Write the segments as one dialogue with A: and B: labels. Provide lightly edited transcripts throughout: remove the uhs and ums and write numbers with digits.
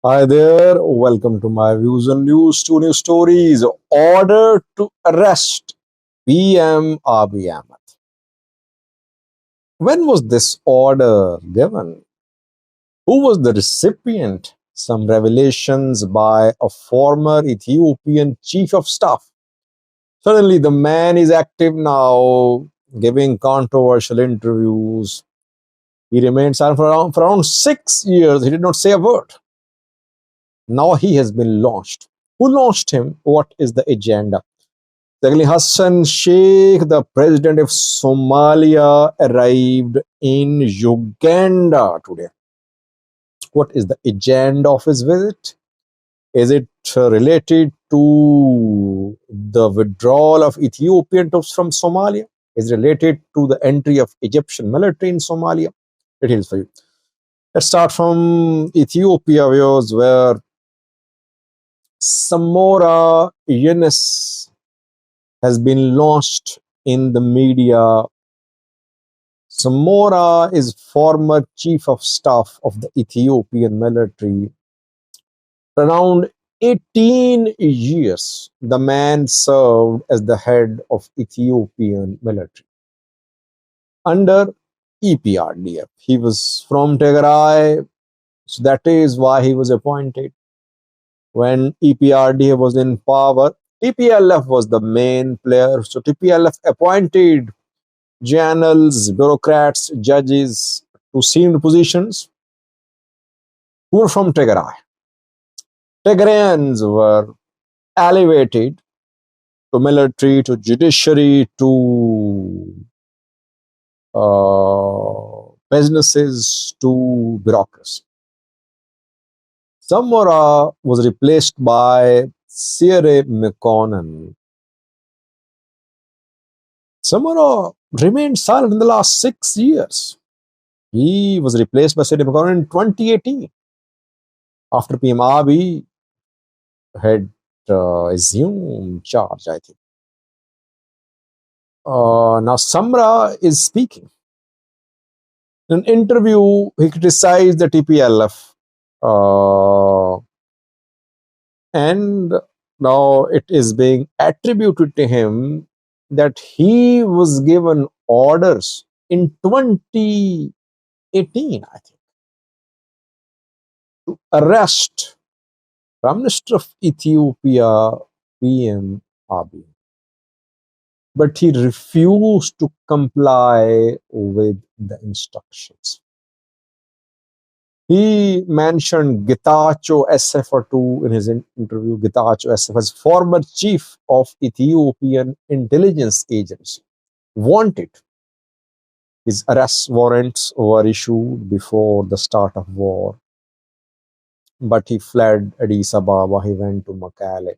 A: Hi there, welcome to my views on news. Two news stories. Order to arrest PM Abiy Ahmed. When was this order given? Who was the recipient? Some revelations by a former Ethiopian chief of staff. Suddenly, the man is active now, giving controversial interviews. He remained silent for around 6 years. He did not say a word. Now he has been launched. Who launched him? What is the agenda? Secondly, Hassan Sheikh, the president of Somalia, arrived in Uganda today. What is the agenda of his visit? Is it related to the withdrawal of Ethiopian troops from Somalia? Is it related to the entry of Egyptian military in Somalia? Details for you. Let's start from Ethiopia, where Samora Yunus has been launched in the media. Samora is former chief of staff of the Ethiopian military. For around 18 years, the man served as the head of Ethiopian military under EPRDF. He was from Tigray, so that is why he was appointed. When EPRDF was in power, TPLF was the main player. So TPLF appointed generals, bureaucrats, judges to senior positions who were from Tigray. Tigrayans were elevated to military, to judiciary, to businesses, to bureaucracy. Samora was replaced by Sierra McConnell. Samora remained silent in the last 6 years. He was replaced by Sierra McConnell in 2018 after PM Abiy had assumed charge, I think. Now, Samra is speaking. In an interview, he criticized the TPLF. And now it is being attributed to him that he was given orders in 2018, I think, to arrest Prime Minister of Ethiopia, PM Abiy. But he refused to comply with the instructions. He mentioned Getachew SFR2 in his interview. Getachew SFR is former chief of Ethiopian intelligence agency. Wanted. His arrest warrants were issued before the start of war. But he fled Addis Ababa. He went to Mekelle.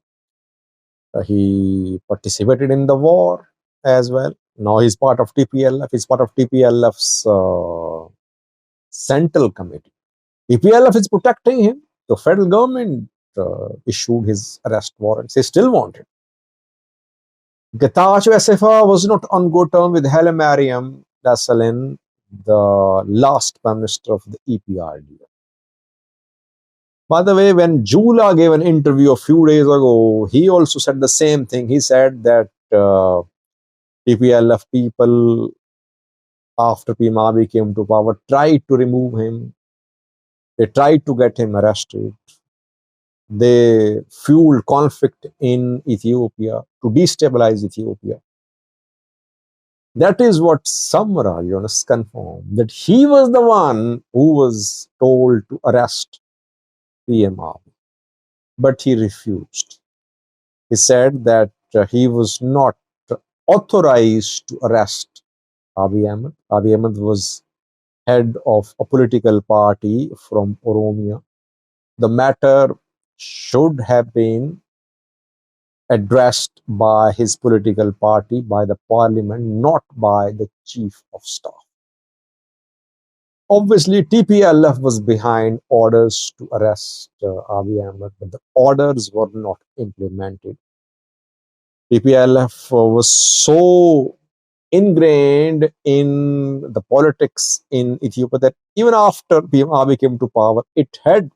A: He participated in the war as well. Now he's part of TPLF. He's part of TPLF's central committee. TPLF is protecting him. The federal government issued his arrest warrants. He still wanted. Getachew SFR was not on good terms with Haile Mariam Desalegn, the last prime minister of the EPRDF. By the way, when Jula gave an interview a few days ago, he also said the same thing. He said that TPLF people, after PM Abiy came to power, tried to remove him. They tried to get him arrested. They fueled conflict in Ethiopia to destabilize Ethiopia. That is what Samra Yunus confirmed, that he was the one who was told to arrest PM Abiy. But he refused. He said that he was not authorized to arrest Abiy Ahmed. Abiy Ahmed was head of a political party from Oromia. The matter should have been addressed by his political party, by the parliament, not by the chief of staff. Obviously, TPLF was behind orders to arrest Abiy Ahmed, but the orders were not implemented. TPLF was so ingrained in the politics in Ethiopia that even after PM Abiy came to power, it had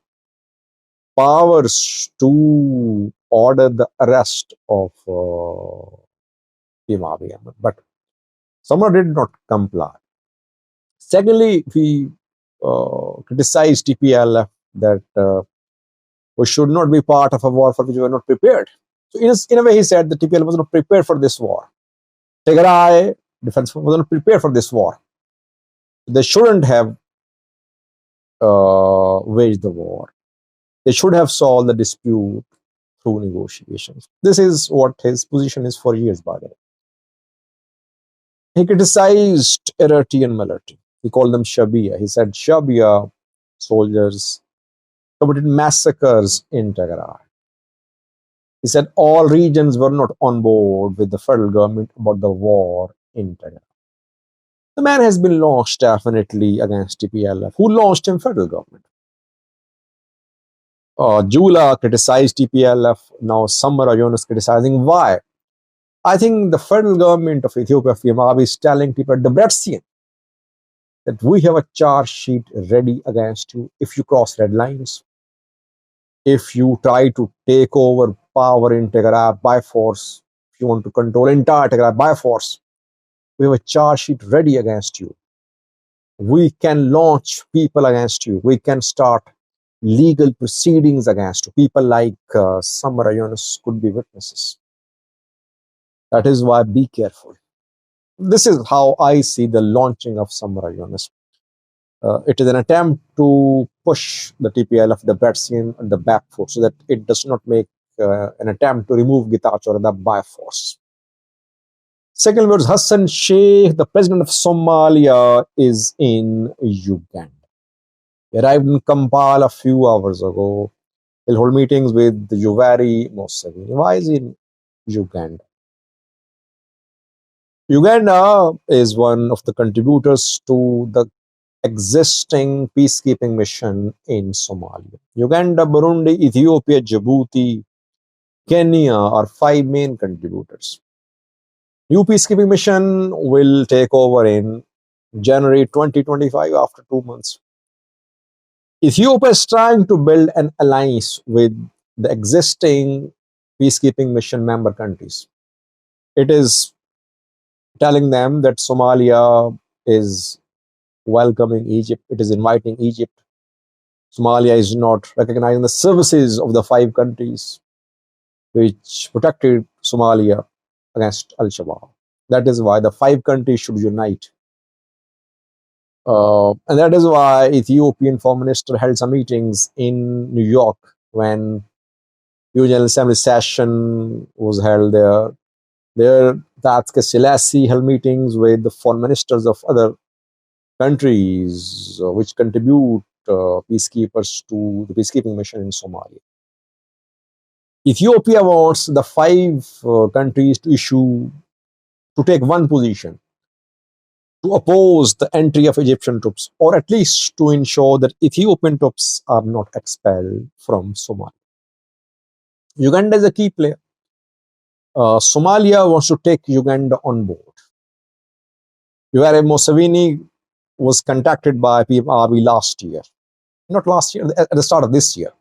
A: powers to order the arrest of Abiy Ahmed, but Samra did not comply. Secondly, we criticized TPLF that we should not be part of a war for which we were not prepared. So in a way, he said that TPLF was not prepared for this war. Tigray Defense Force was not prepared for this war. They shouldn't have waged the war. They should have solved the dispute through negotiations. This is what his position is for years, by the way. He criticized Eritrean military. He called them Shabia. He said Shabia soldiers committed massacres in Tigray. He said all regions were not on board with the federal government about the war in Tigray. The man has been launched definitely against TPLF. Who launched him? Federal government. Jula criticized TPLF. Now Samara Yunus criticizing. Why? I think the federal government of Ethiopia, Abiy, is telling people at Debrecen that we have a charge sheet ready against you if you cross red lines, if you try to take over power in Tigray by force, if you want to control entire Tigray by force. We have a charge sheet ready against you. We can launch people against you. We can start legal proceedings against you. People like Samara Yunus could be witnesses. That is why be careful. This is how I see the launching of Samara Yunus. It is an attempt to push the TPLF, the Debrecen, and the back foot so that it does not make an attempt to remove Getachew by force. Second words, Hassan Sheikh, the president of Somalia, is in Uganda. He arrived in Kampala a few hours ago. He'll hold meetings with Yoweri Museveni. Why is he in Uganda? Uganda is one of the contributors to the existing peacekeeping mission in Somalia. Uganda, Burundi, Ethiopia, Djibouti, Kenya are 5 main contributors. New peacekeeping mission will take over in January 2025 after 2 months. Ethiopia is trying to build an alliance with the existing peacekeeping mission member countries. It is telling them that Somalia is welcoming Egypt. It is inviting Egypt. Somalia is not recognizing the services of the 5 countries which protected Somalia against Al-Shabaab. That is why the 5 countries should unite. And that is why Ethiopian Foreign Minister held some meetings in New York when General Assembly session was held there. There, Tatske Selassie held meetings with the foreign ministers of other countries which contribute peacekeepers to the peacekeeping mission in Somalia. Ethiopia wants the 5 countries to take one position to oppose the entry of Egyptian troops, or at least to ensure that Ethiopian troops are not expelled from Somalia. Uganda is a key player. Somalia wants to take Uganda on board. Yoweri Museveni was contacted by Abiy last year. Not last year, at the start of this year.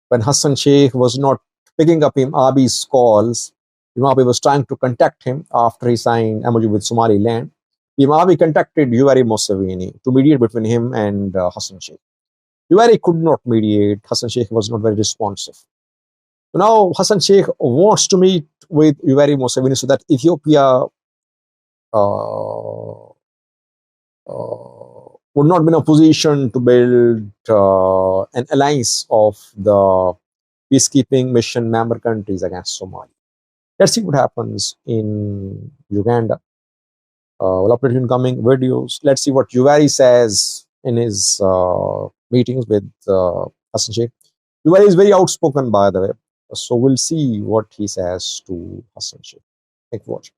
A: When Hassan Sheikh was not picking up Abiy's calls, Abiy was trying to contact him after he signed MOU with Somaliland. Abiy contacted Yoweri Museveni to mediate between him and Hassan Sheikh. Yoweri could not mediate. Hassan Sheikh was not very responsive. So now Hassan Sheikh wants to meet with Yoweri Museveni so that Ethiopia would not be in a position to build an alliance of the peacekeeping mission member countries against Somalia. Let's see what happens in Uganda. We'll update you in coming videos. Let's see what Yoweri says in his meetings with Hassan Sheikh. Yoweri is very outspoken, by the way. So we'll see what he says to Hassan Sheikh. Thank you for watching.